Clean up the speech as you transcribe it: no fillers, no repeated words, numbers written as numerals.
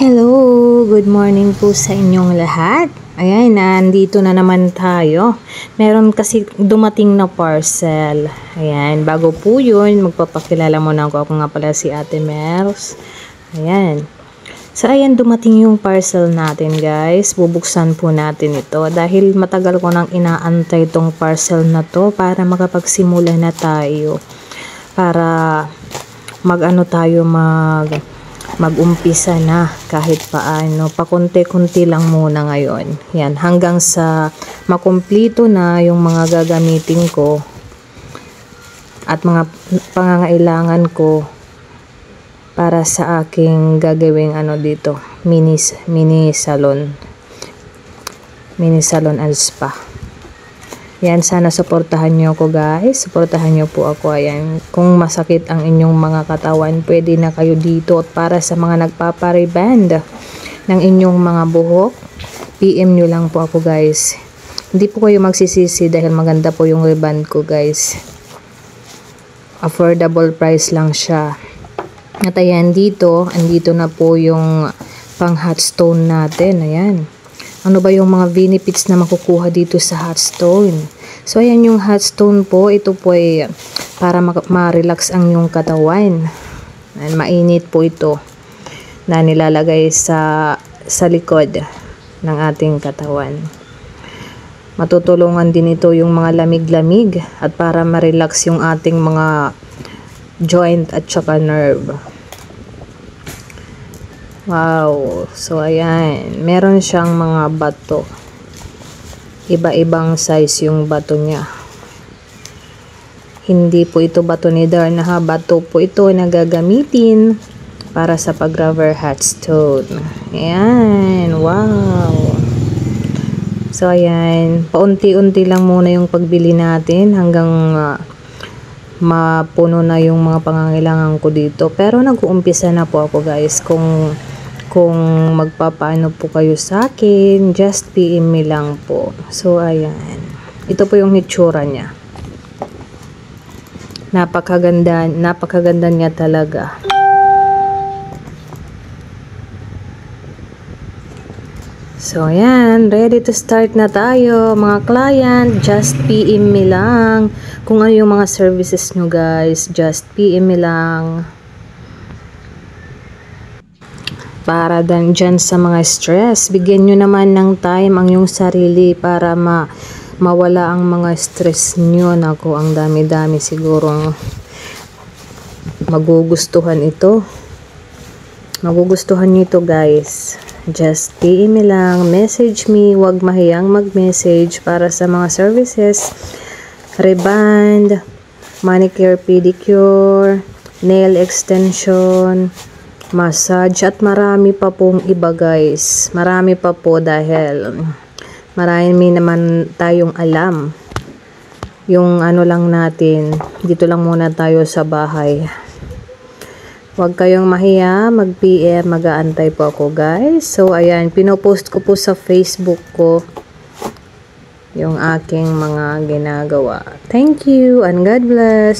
Hello, good morning po sa inyong lahat. Ayan, nandito na naman tayo. Meron kasi dumating na parcel. Ayan, bago po yun, magpapakilala muna ako. Ako nga pala si Ate Mers. Ayan. So, ayan, dumating yung parcel natin, guys. Bubuksan po natin ito. Dahil matagal ko nang inaantay itong parcel na to para makapagsimula na tayo. Para mag-umpisa na kahit paano. Pakunti-kunti lang muna ngayon. Yan, hanggang sa makumpleto na yung mga gagamitin ko at mga pangangailangan ko para sa aking gagawing dito, mini salon and spa. Yan, sana suportahan nyo ako, guys. Suportahan nyo po ako. Ayan, kung masakit ang inyong mga katawan, pwede na kayo dito. At para sa mga nagpapariband ng inyong mga buhok, PM nyo lang po ako, guys. Hindi po kayo magsisisi dahil maganda po yung reband ko, guys. Affordable price lang siya. At ayan, andito na po yung pang hot stone natin. Ayan. Ano ba yung mga benefits na makukuha dito sa hot stone? So, ayan yung hot stone po. Ito po ay para ma-relax ang yung katawan. Ayan, mainit po ito na nilalagay sa likod ng ating katawan. Matutulungan din ito yung mga lamig-lamig at para ma-relax yung ating mga joint at saka nerve. Wow. So, ayan. Meron siyang mga bato. Iba-ibang size yung bato niya. Hindi po ito bato ni Darna, ha. Bato po ito na gagamitin para sa pag-rubber hot stone. Ayan. Wow. So, ayan. Paunti-unti lang muna yung pagbili natin hanggang mapuno na yung mga pangangailangan ko dito. Pero nag-uumpisa na po ako, guys. Kung magpapaano po kayo sa akin, just PM me lang po. So, ayan. Ito po yung hitsura niya. Napakaganda niya talaga. So, ayan. Ready to start na tayo. Mga client, just PM me lang. Kung ano yung mga services nyo, guys, just PM me lang. Para dyan sa mga stress, bigyan nyo naman ng time ang yung sarili para mawala ang mga stress nyo. Naku, ang dami-dami sigurong magugustuhan ito. Magugustuhan nyo ito, guys. Just PM me lang, message me, wag mahiyang mag-message para sa mga services, reband, manicure, pedicure, nail extension, massage, at marami pa pong iba, guys. Marami pa po dahil marami naman tayong alam. Yung lang natin, dito lang muna tayo sa bahay. Huwag kayong mahiya, mag-PM, mag-aantay po ako, guys. So, ayan, pinopost ko po sa Facebook ko yung aking mga ginagawa. Thank you and God bless.